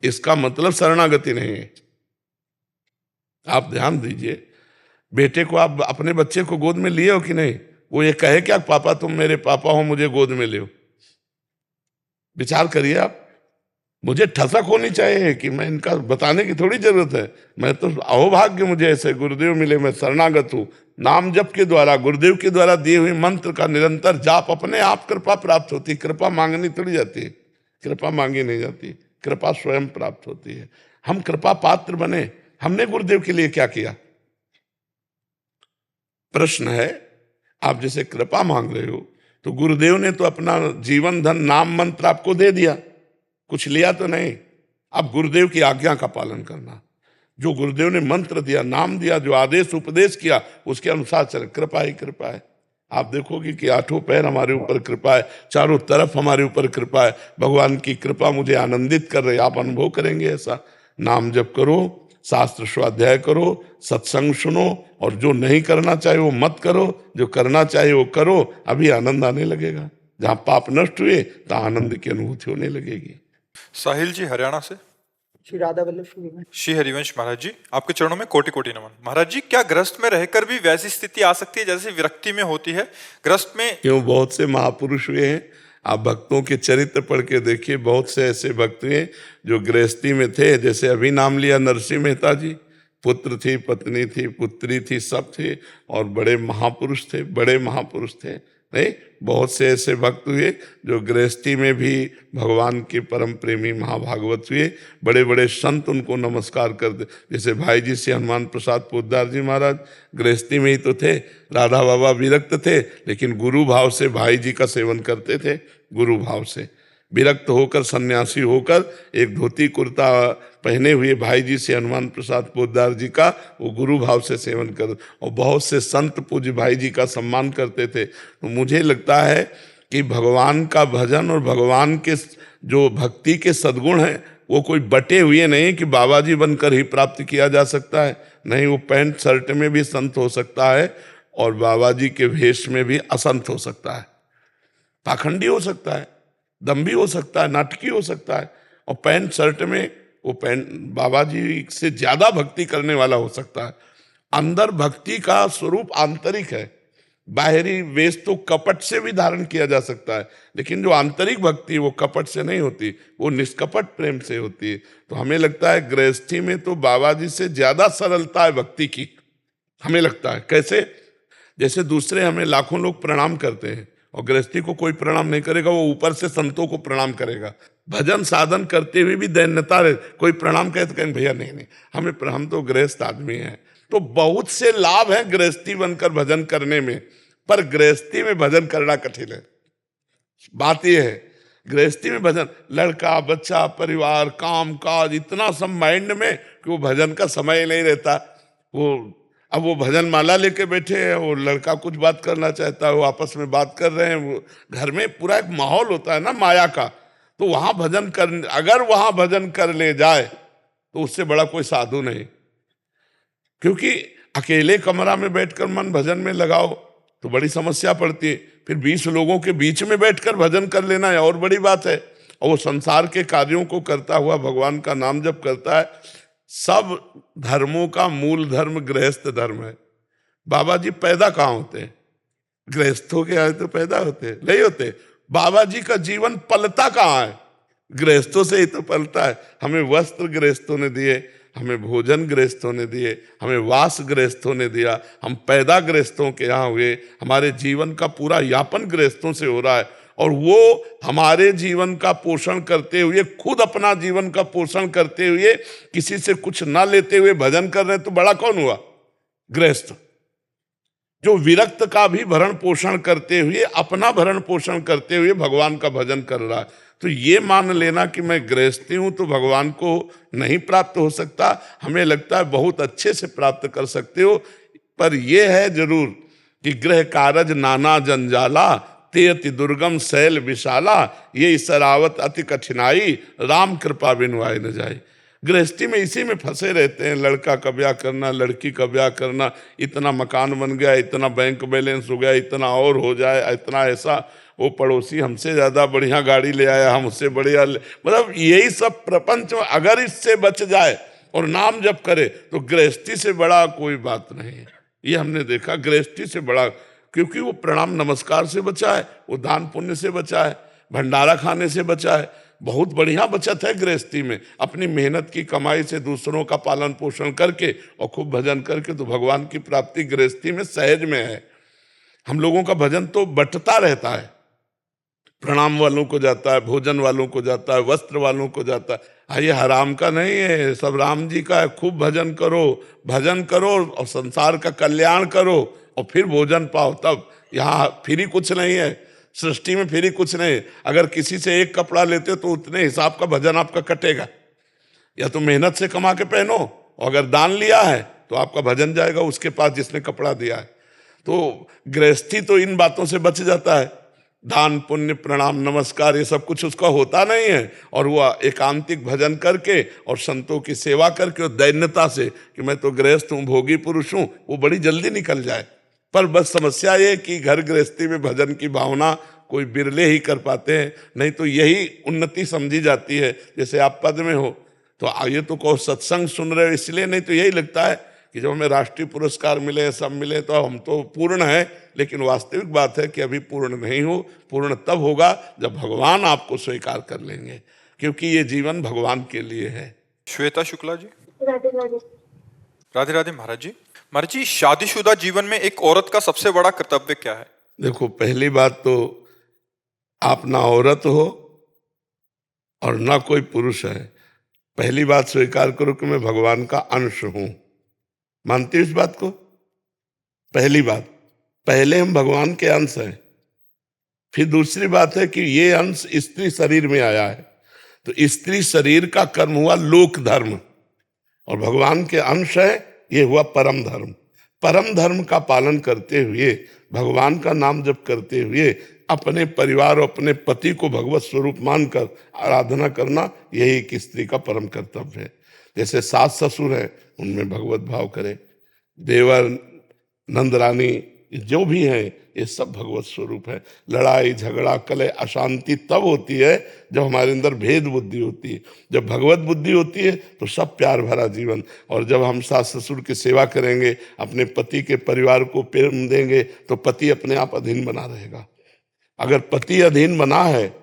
इसका मतलब शरणागति नहीं है। आप ध्यान दीजिए, बेटे को, आप अपने बच्चे को गोद में लिए हो कि नहीं? वो ये कहे क्या, पापा तुम मेरे पापा हो, मुझे गोद में ले हो? विचार करिए आप। मुझे ठसक होनी चाहिए कि मैं, इनका बताने की थोड़ी जरूरत है। मैं तो अहोभाग्य मुझे ऐसे गुरुदेव मिले, मैं शरणागत हूँ। नाम जप के द्वारा, गुरुदेव के द्वारा दिए हुए मंत्र का निरंतर जाप, अपने आप कृपा प्राप्त होती है। कृपा मांगनी थोड़ी जाती है, कृपा मांगी नहीं जाती, कृपा स्वयं प्राप्त होती है। हम कृपा पात्र बने। हमने गुरुदेव के लिए क्या किया? प्रश्न है, आप जैसे कृपा मांग रहे हो तो गुरुदेव ने तो अपना जीवन धन नाम मंत्र आपको दे दिया, कुछ लिया तो नहीं। अब गुरुदेव की आज्ञा का पालन करना। जो गुरुदेव ने मंत्र दिया, नाम दिया, जो आदेश उपदेश किया, उसके अनुसार चले। कृपा ही कृपा है। आप देखोगे कि आठों पैर हमारे ऊपर कृपा है, चारों तरफ हमारे ऊपर कृपा है। भगवान की कृपा मुझे आनंदित कर रही है। आप अनुभव करेंगे ऐसा। नाम जप करो, शास्त्र स्वाध्याय करो, सत्संग सुनो, और जो नहीं करना चाहिए वो मत करो, जो करना चाहिए वो करो। अभी आनंद आने लगेगा। जहां पाप नष्ट हुए तो आनंद की अनुभूति होने लगेगी। साहिल जी हरियाणा से। श्री राधा वल्लभ श्री हरिवंश महाराज जी, आपके चरणों में कोटि कोटि नमन। महाराज जी, क्या ग्रस्त में रहकर भी वैसी स्थिति आ सकती है जैसे विरक्ति में होती है? ग्रस्त में क्यों, बहुत से महापुरुष हुए हैं। आप भक्तों के चरित्र पढ़ के देखिए, बहुत से ऐसे भक्त हैं जो गृहस्थी में थे। जैसे अभी नाम लिया नरसिंह मेहता जी, पुत्र थी, पत्नी थी, पुत्री थी, सब थे, और बड़े महापुरुष थे, बड़े महापुरुष थे। नहीं, बहुत से ऐसे भक्त हुए जो गृहस्थी में भी भगवान के परम प्रेमी महाभागवत हुए। बड़े बड़े संत उनको नमस्कार करते, जैसे भाई जी से हनुमान प्रसाद पोद्दार जी महाराज गृहस्थी में ही तो थे, राधा बाबा विरक्त थे, लेकिन गुरु भाव से भाई जी का सेवन करते थे। गुरु भाव से विरक्त होकर सन्यासी होकर एक धोती कुर्ता पहने हुए भाई जी से हनुमान प्रसाद पोद्दार जी का वो गुरु भाव से सेवन कर, और बहुत से संत पूज्य भाई जी का सम्मान करते थे। तो मुझे लगता है कि भगवान का भजन और भगवान के जो भक्ति के सद्गुण हैं वो कोई बटे हुए नहीं कि बाबा जी बनकर ही प्राप्त किया जा सकता है। नहीं, वो पैंट शर्ट में भी संत हो सकता है और बाबा जी के वेश में भी असंत हो सकता है, पाखंडी हो सकता है, दम्भी हो सकता है, नाटकी हो सकता है, और पैंट शर्ट में वो पैंट बाबा जी से ज्यादा भक्ति करने वाला हो सकता है। अंदर भक्ति का स्वरूप आंतरिक है, बाहरी वेश तो कपट से भी धारण किया जा सकता है, लेकिन जो आंतरिक भक्ति वो कपट से नहीं होती, वो निष्कपट प्रेम से होती है। तो हमें लगता है गृहस्थी में तो बाबा जी से ज्यादा सरलता है भक्ति की, हमें लगता है। कैसे? जैसे दूसरे हमें लाखों लोग प्रणाम करते हैं और गृहस्थी को कोई प्रणाम नहीं करेगा, वो ऊपर से संतों को प्रणाम करेगा। भजन साधन करते हुए भी दैन्यता रहे, कोई प्रणाम कहे तो कहें भैया नहीं, हम तो गृहस्थ आदमी हैं। तो बहुत से लाभ हैं गृहस्थी बनकर भजन करने में, पर गृहस्थी में भजन करना कठिन है। बात यह है, गृहस्थी में भजन, लड़का बच्चा परिवार काम काज इतना सब माइंड में कि वो भजन का समय नहीं रहता। अब वो भजन माला लेके बैठे हैं, वो लड़का कुछ बात करना चाहता है, वो आपस में बात कर रहे हैं, वो घर में पूरा एक माहौल होता है ना माया का। तो वहां भजन कर, अगर वहां भजन कर ले जाए तो उससे बड़ा कोई साधु नहीं, क्योंकि अकेले कमरा में बैठकर मन भजन में लगाओ तो बड़ी समस्या पड़ती है। फिर 20 लोगों के बीच में बैठकर भजन कर लेना है और बड़ी बात है। और वो संसार के कार्यों को करता हुआ भगवान का नाम जप करता है। सब धर्मों का मूल धर्म गृहस्थ धर्म है। बाबा जी पैदा कहाँ होते हैं? गृहस्थों के आए तो पैदा होते हैं? नहीं होते। बाबा जी का जीवन पलता कहाँ है? गृहस्थों से ही तो पलता है। हमें वस्त्र गृहस्थों ने दिए, हमें भोजन गृहस्थों ने दिए, हमें वास गृहस्थों ने दिया, हम पैदा गृहस्थों के यहाँ हुए, हमारे जीवन का पूरा यापन गृहस्थों से हो रहा है। और वो हमारे जीवन का पोषण करते हुए, खुद अपना जीवन का पोषण करते हुए, किसी से कुछ ना लेते हुए भजन कर रहे हैं, तो बड़ा कौन हुआ? गृहस्थ। जो विरक्त का भी भरण पोषण करते हुए, अपना भरण पोषण करते हुए भगवान का भजन कर रहा है। तो ये मान लेना कि मैं गृहस्थी हूं तो भगवान को नहीं प्राप्त हो सकता, हमें लगता है बहुत अच्छे से प्राप्त कर सकते हो। पर यह है जरूर कि गृह कारज नाना जंजाला, ते अति दुर्गम शैल विशाला, ये सरावत अति कठिनाई, राम कृपा बिनु आए न जाए। गृहस्थी में इसी में फंसे रहते हैं, लड़का का ब्याह करना, लड़की का ब्याह करना, इतना मकान बन गया, इतना बैंक बैलेंस हो गया, इतना और हो जाए, इतना ऐसा, वो पड़ोसी हमसे ज्यादा बढ़िया गाड़ी ले आया, हम उससे बढ़िया मतलब यही सब प्रपंच। अगर इससे बच जाए और नाम जप करे तो गृहस्थी से बड़ा कोई बात नहीं है। ये हमने देखा, गृहस्थी से बड़ा, क्योंकि वो प्रणाम नमस्कार से बचा है, वो दान पुण्य से बचा है, भंडारा खाने से बचा है। बहुत बढ़िया बचत है गृहस्थी में। अपनी मेहनत की कमाई से दूसरों का पालन पोषण करके और खूब भजन करके तो भगवान की प्राप्ति गृहस्थी में सहज में है। हम लोगों का भजन तो बंटता रहता है, प्रणाम वालों को जाता है, भोजन वालों को जाता है, वस्त्र वालों को जाता है। ये हराम का नहीं है, सब राम जी का है। खूब भजन करो और संसार का कल्याण करो और फिर भोजन पाओ। तब यहाँ फ्री कुछ नहीं है, सृष्टि में फ्री कुछ नहीं। अगर किसी से एक कपड़ा लेते हो तो उतने हिसाब का भजन आपका कटेगा। या तो मेहनत से कमा के पहनो, और अगर दान लिया है तो आपका भजन जाएगा उसके पास जिसने कपड़ा दिया है। तो गृहस्थी तो इन बातों से बच जाता है। दान पुण्य प्रणाम नमस्कार ये सब कुछ उसका होता नहीं है, और वह एकांतिक भजन करके और संतों की सेवा करके और दैन्यता से कि मैं तो गृहस्थ हूँ, भोगी पुरुष हूँ, वो बड़ी जल्दी निकल जाए। पर बस समस्या ये कि घर गृहस्थी में भजन की भावना कोई बिरले ही कर पाते हैं, नहीं तो यही उन्नति समझी जाती है। जैसे आप पद में हो तो आइए तो कहो सत्संग सुन रहे हो इसलिए, नहीं तो यही लगता है कि जब हमें राष्ट्रीय पुरस्कार मिले, सब मिले, तो हम तो पूर्ण है। लेकिन वास्तविक बात है कि अभी पूर्ण नहीं हो। पूर्ण तब होगा जब भगवान आपको स्वीकार कर लेंगे, क्योंकि ये जीवन भगवान के लिए है। श्वेता शुक्ला जी। राधे राधे। राधे राधे महाराज जी। महाराज जी, शादीशुदा जीवन में एक औरत का सबसे बड़ा कर्तव्य क्या है? देखो, पहली बात तो आप ना औरत हो और ना कोई पुरुष है। पहली बात स्वीकार करो कि मैं भगवान का अंश हूं। मानते हो इस बात को? पहली बात, पहले हम भगवान के अंश हैं। फिर दूसरी बात है कि ये अंश स्त्री शरीर में आया है, तो स्त्री शरीर का कर्म हुआ लोक धर्म, और भगवान के अंश है, ये हुआ परम धर्म। परम धर्म का पालन करते हुए, भगवान का नाम जप करते हुए, अपने परिवार और अपने पति को भगवत स्वरूप मानकर आराधना करना, यही एक स्त्री का परम कर्तव्य है। जैसे सास ससुर है, उनमें भगवत भाव करे, देवर नंदरानी जो भी हैं, ये सब भगवत स्वरूप है। लड़ाई झगड़ा कलह अशांति तब होती है जब हमारे अंदर भेद बुद्धि होती है। जब भगवत बुद्धि होती है तो सब प्यार भरा जीवन। और जब हम सास ससुर की सेवा करेंगे, अपने पति के परिवार को प्रेम देंगे, तो पति अपने आप अधीन बना रहेगा। अगर पति अधीन बना है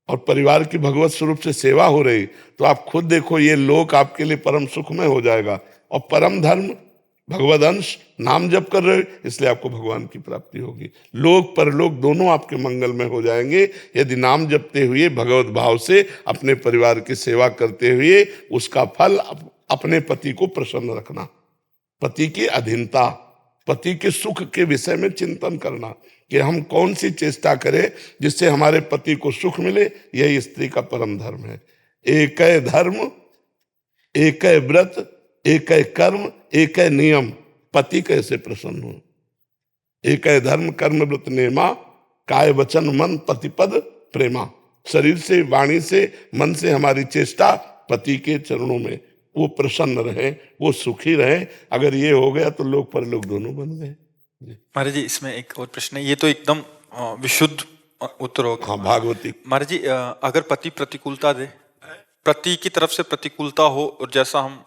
और परिवार की भगवत स्वरूप से सेवा हो रही, तो आप खुद देखो, ये लोक आपके लिए परम सुखमय हो जाएगा। और परम धर्म भगवद अंश, नाम जप कर रहे हो, इसलिए आपको भगवान की प्राप्ति होगी। लोक परलोक दोनों आपके मंगल में हो जाएंगे यदि नाम जपते हुए भगवत भाव से अपने परिवार की सेवा करते हुए उसका फल अपने पति को प्रसन्न रखना, पति की अधीनता, पति के सुख के विषय में चिंतन करना कि हम कौन सी चेष्टा करें जिससे हमारे पति को सुख मिले। यही स्त्री का परम धर्म है। एक है धर्म, एक है व्रत, एक है कर्म, एक है नियम, पति कैसे प्रसन्न हो। एक है धर्म कर्म व्रत नेमा, काय वचन मन पतिपद प्रेमा। शरीर से, वाणी से, मन से हमारी चेष्टा पति के चरणों में, वो प्रसन्न रहे, वो सुखी रहे। अगर ये हो गया तो लोक परलोक दोनों बन गए। महाराज जी, इसमें एक और प्रश्न है, ये तो एकदम विशुद्ध उत्तर होगा। हाँ, भागवती। महाराज जी, अगर पति प्रतिकूलता दे, पति की तरफ से प्रतिकूलता हो, और जैसा हम,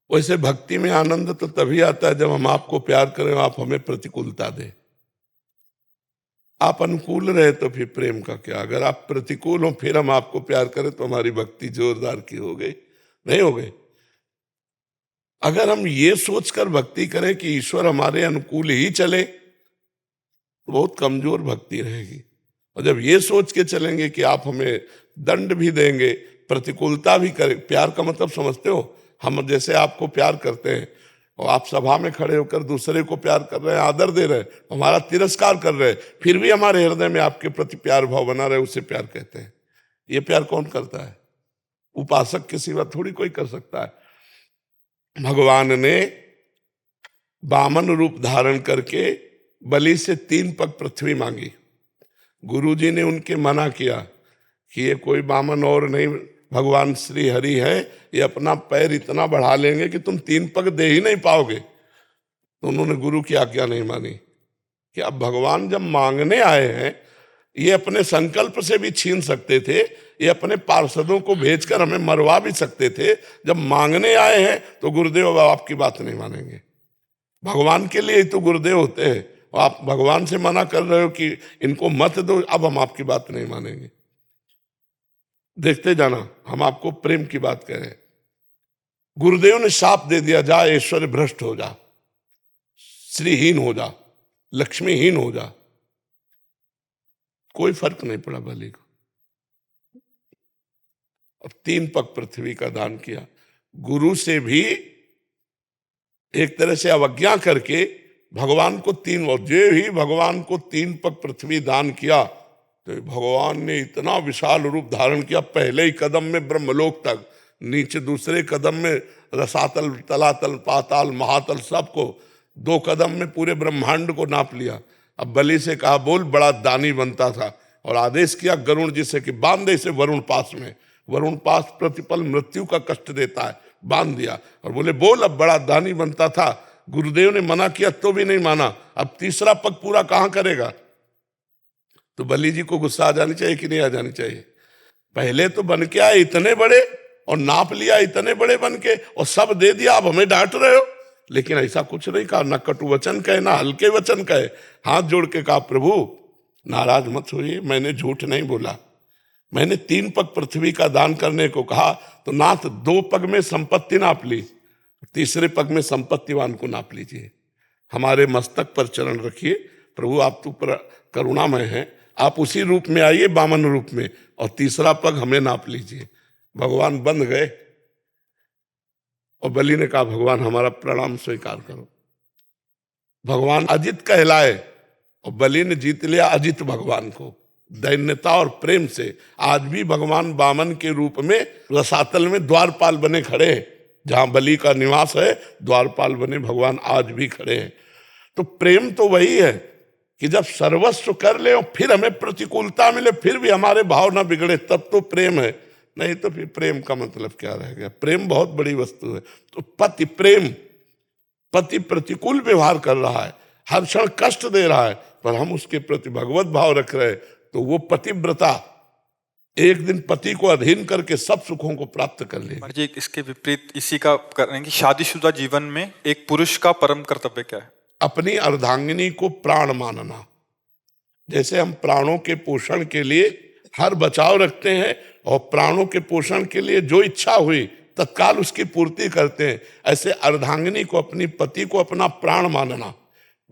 वैसे भक्ति में आनंद तो तभी आता है जब हम आपको प्यार करें, आप हमें प्रतिकूलता दें। आप अनुकूल रहे तो फिर प्रेम का क्या। अगर आप प्रतिकूल हो फिर हम आपको प्यार करें तो हमारी भक्ति जोरदार की हो गई, नहीं हो गई। अगर हम ये सोचकर भक्ति करें कि ईश्वर हमारे अनुकूल ही चले, तो बहुत कमजोर भक्ति रहेगी। और जब ये सोच के चलेंगे कि आप हमें दंड भी देंगे, प्रतिकूलता भी करें, प्यार का मतलब समझते हो, हम जैसे आपको प्यार करते हैं और आप सभा में खड़े होकर दूसरे को प्यार कर रहे हैं, आदर दे रहे हैं, हमारा तिरस्कार कर रहे हैं, फिर भी हमारे हृदय में आपके प्रति प्यार भाव बना रहे, उसे प्यार कहते हैं। ये प्यार कौन करता है? उपासक के सिवा थोड़ी कोई कर सकता है। भगवान ने वामन रूप धारण करके बलि से 3 पग पृथ्वी मांगी। गुरुजी ने उनके मना किया कि ये कोई वामन और नहीं, भगवान श्री हरि है, ये अपना पैर इतना बढ़ा लेंगे कि तुम 3 पग दे ही नहीं पाओगे। तो उन्होंने गुरु की आज्ञा नहीं मानी कि अब भगवान जब मांगने आए हैं, ये अपने संकल्प से भी छीन सकते थे, ये अपने पार्षदों को भेजकर हमें मरवा भी सकते थे। जब मांगने आए हैं तो गुरुदेव अब आपकी बात नहीं मानेंगे। भगवान के लिए ही तो गुरुदेव होते हैं, और आप भगवान से मना कर रहे हो कि इनको मत दो, अब हम आपकी बात नहीं मानेंगे। देखते जाना, हम आपको प्रेम की बात कह रहे हैं। गुरुदेव ने शाप दे दिया, जा ऐश्वर्य भ्रष्ट हो जा, श्रीहीन हो जा, लक्ष्मीहीन हो जा। कोई फर्क नहीं पड़ा बलि को। अब 3 पग पृथ्वी का दान किया। गुरु से भी एक तरह से अवज्ञा करके भगवान को 3, और जो ही भगवान को 3 पग पृथ्वी दान किया तो भगवान ने इतना विशाल रूप धारण किया, पहले ही कदम में ब्रह्मलोक तक, नीचे दूसरे कदम में रसातल, तलातल, पाताल, महातल, सबको 2 कदम में पूरे ब्रह्मांड को नाप लिया। अब बलि से कहा, बोल, बड़ा दानी बनता था, और आदेश किया गरुण जी से कि बांध दे इसे वरुण पास में। वरुण पास प्रतिपल मृत्यु का कष्ट देता है, बांध दिया। और बोले, बोल, अब बड़ा दानी बनता था। गुरुदेव ने मना किया तो भी नहीं माना। अब 3रा पग पूरा कहां करेगा? तो बलि जी को गुस्सा आ जानी चाहिए कि नहीं आ जानी चाहिए? पहले तो बन के आए इतने बड़े, और नाप लिया इतने बड़े बन के, और सब दे दिया, अब हमें डांट रहे हो। लेकिन ऐसा कुछ नहीं कहा, ना कटु वचन कहे, ना हल्के वचन कहे। हाथ जोड़ के कहा, प्रभु नाराज मत होइए, मैंने झूठ नहीं बोला। मैंने 3 पग पृथ्वी का दान करने को कहा, तो नाथ 2 पग में संपत्ति नाप ली, 3रे पग में संपत्तिवान को नाप लीजिए। हमारे मस्तक पर चरण रखिए, प्रभु आप तो करुणामय हैं, आप उसी रूप में आइए, वामन रूप में, और तीसरा पग हमें नाप लीजिए। भगवान बंध गए और बलि ने कहा भगवान हमारा प्रणाम स्वीकार करो। भगवान अजित कहलाए और बलि ने जीत लिया अजित भगवान को दैन्यता और प्रेम से। आज भी भगवान वामन के रूप में रसातल में द्वारपाल बने खड़े हैं, जहां बलि का निवास है द्वारपाल बने भगवान आज भी खड़े हैं। तो प्रेम तो वही है कि जब सर्वस्व कर ले और फिर हमें प्रतिकूलता मिले फिर भी हमारे भाव ना बिगड़े, तब तो प्रेम है। नहीं तो फिर प्रेम का मतलब क्या रह गया? प्रेम बहुत बड़ी वस्तु है। तो पति प्रेम, पति प्रतिकूल व्यवहार कर रहा है, हर क्षण कष्ट दे रहा है, पर हम उसके प्रति भगवत भाव रख रहे हैं, तो वो पतिव्रता एक दिन पति को अधीन करके सब सुखों को प्राप्त कर लेगी। जी इसके विपरीत इसी का करें कि शादीशुदा जीवन में एक पुरुष का परम कर्तव्य क्या है? अपनी अर्धांगिनी को प्राण मानना। जैसे हम प्राणों के पोषण के लिए हर बचाव रखते हैं और प्राणों के पोषण के लिए जो इच्छा हुई तत्काल उसकी पूर्ति करते हैं, ऐसे अर्धांगिनी को, अपनी पति को अपना प्राण मानना,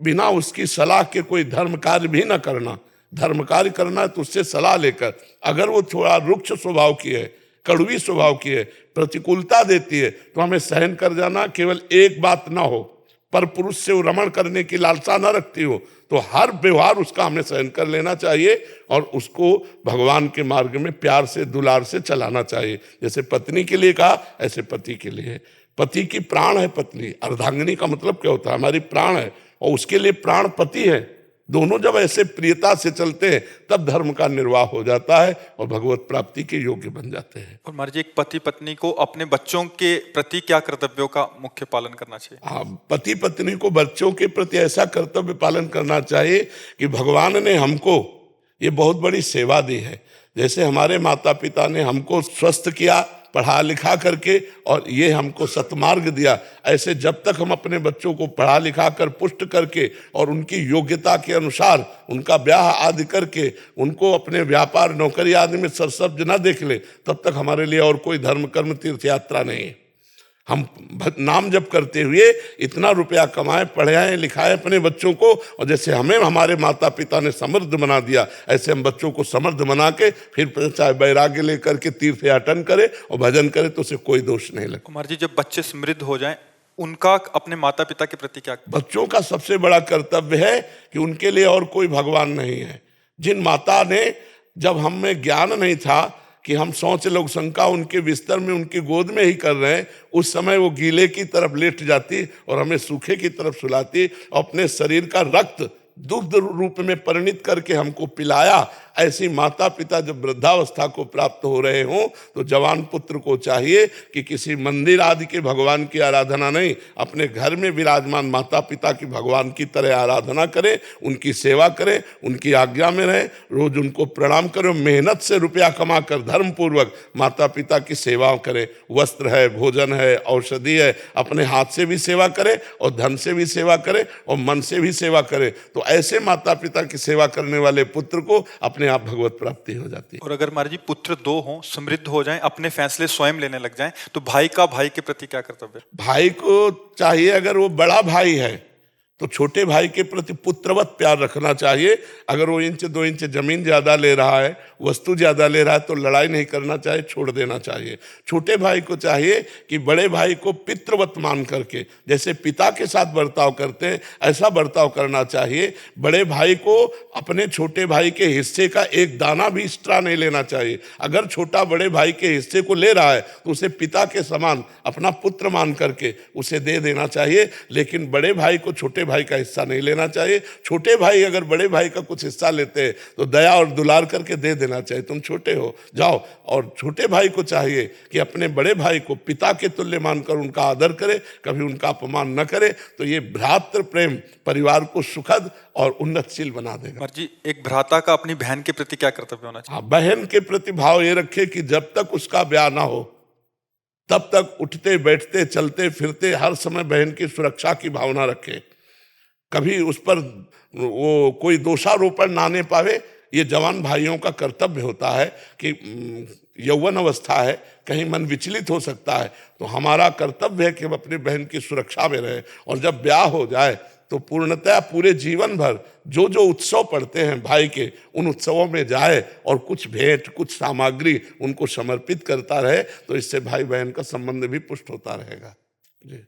बिना उसकी सलाह के कोई धर्म कार्य भी न करना। धर्म कार्य करना है तो उससे सलाह लेकर, अगर वो थोड़ा रुक्ष स्वभाव की है, कड़वी स्वभाव की है, प्रतिकूलता देती है, तो हमें सहन कर जाना। केवल एक बात ना हो, पर पुरुष से वो रमण करने की लालसा न रखती हो, तो हर व्यवहार उसका हमें सहन कर लेना चाहिए और उसको भगवान के मार्ग में प्यार से दुलार से चलाना चाहिए। जैसे पत्नी के लिए कहा ऐसे पति के लिए। पति की प्राण है पत्नी। अर्धांगिनी का मतलब क्या होता है? हमारी प्राण है और उसके लिए प्राण पति है। दोनों जब ऐसे प्रियता से चलते हैं तब धर्म का निर्वाह हो जाता है और भगवत प्राप्ति के योग्य बन जाते हैं। और महाराज जी एक पति पत्नी को अपने बच्चों के प्रति क्या कर्तव्यों का मुख्य पालन करना चाहिए? हाँ, पति पत्नी को बच्चों के प्रति ऐसा कर्तव्य पालन करना चाहिए कि भगवान ने हमको ये बहुत बड़ी सेवा दी है। जैसे हमारे माता पिता ने हमको स्वस्थ किया पढ़ा लिखा करके और ये हमको सतमार्ग दिया, ऐसे जब तक हम अपने बच्चों को पढ़ा लिखा कर पुष्ट करके और उनकी योग्यता के अनुसार उनका ब्याह आदि करके उनको अपने व्यापार नौकरी आदि में सरसब्ज न देख ले, तब तक हमारे लिए और कोई धर्म कर्म तीर्थ यात्रा नहीं है। हम नाम जप करते हुए इतना रुपया कमाए, पढ़ाए लिखाए अपने बच्चों को, और जैसे हमें हमारे माता पिता ने समृद्ध बना दिया ऐसे हम बच्चों को समृद्ध बना के फिर चाहे वैराग्य लेकर के तीर्थयाटन करे और भजन करे तो उसे कोई दोष नहीं लगता। कुमार जी जब बच्चे समृद्ध हो जाएं उनका अपने माता पिता के प्रति क्या? बच्चों का सबसे बड़ा कर्तव्य है कि उनके लिए और कोई भगवान नहीं है। जिन माता ने, जब हम में ज्ञान नहीं था कि हम शौच लोग शंका उनके बिस्तर में उनकी गोद में ही कर रहे हैं, उस समय वो गीले की तरफ लेट जाती और हमें सूखे की तरफ सुलाती और अपने शरीर का रक्त दुग्ध रूप में परिणित करके हमको पिलाया। ऐसी माता पिता जब वृद्धावस्था को प्राप्त हो रहे हों तो जवान पुत्र को चाहिए कि किसी मंदिर आदि के भगवान की आराधना नहीं, अपने घर में विराजमान माता पिता की भगवान की तरह आराधना करें, उनकी सेवा करें, उनकी आज्ञा में रहें, रोज उनको प्रणाम करें, मेहनत से रुपया कमा कर धर्म पूर्वक माता पिता की सेवा करें। वस्त्र है, भोजन है, औषधि है, अपने हाथ से भी सेवा करें और धन से भी सेवा करें और मन से भी सेवा करें। तो ऐसे माता पिता की सेवा करने वाले पुत्र को अपने आप भगवत प्राप्ति हो जाती है। और अगर महाराज जी पुत्र दो हों, समृद्ध हो जाएं, अपने फैसले स्वयं लेने लग जाएं, तो भाई का भाई के प्रति क्या कर्तव्य? भाई को चाहिए, अगर वो बड़ा भाई है तो छोटे भाई के प्रति पुत्रवत प्यार रखना चाहिए। अगर वो 1-2 इंच जमीन ज्यादा ले रहा है, वस्तु ज्यादा ले रहा है, तो लड़ाई नहीं करना चाहिए, छोड़ देना चाहिए। छोटे भाई को चाहिए कि बड़े भाई को पितृवत मान करके, जैसे पिता के साथ बर्ताव करते हैं ऐसा बर्ताव करना चाहिए। बड़े भाई को अपने छोटे भाई के हिस्से का एक दाना भी एक्स्ट्रा नहीं लेना चाहिए। अगर छोटा बड़े भाई के हिस्से को ले रहा है तो उसे पिता के समान अपना पुत्र मान करके उसे दे देना चाहिए, लेकिन बड़े भाई को छोटे भाई का हिस्सा नहीं लेना चाहिए। छोटे भाई अगर बड़े भाई का कुछ हिस्सा लेते हैं तो दया और दुलार करके दे देना चाहिए, तुम छोटे हो जाओ। और छोटे भाई को चाहिए कि अपने बड़े भाई को पिता के तुल्य मानकर उनका आदर करे, कभी उनका अपमान न करे। तो ये भ्रातृ प्रेम परिवार को सुखद और उन्नतशील बना देगा। जी एक भ्राता का अपनी बहन के प्रति क्या कर्तव्य होना चाहिए? बहन के प्रति भाव ये रखे कि जब तक उसका ब्याह ना हो तब तक उठते बैठते चलते फिरते हर समय बहन की सुरक्षा की भावना रखे, कभी उस पर वो कोई दोषारोपण ना आने पावे। ये जवान भाइयों का कर्तव्य होता है कि यौवन अवस्था है, कहीं मन विचलित हो सकता है, तो हमारा कर्तव्य है कि हम अपनी बहन की सुरक्षा में रहें। और जब ब्याह हो जाए तो पूर्णतः पूरे जीवन भर जो जो उत्सव पड़ते हैं भाई के, उन उत्सवों में जाए और कुछ भेंट, कुछ सामग्री उनको समर्पित करता रहे, तो इससे भाई बहन का संबंध भी पुष्ट होता रहेगा। जी।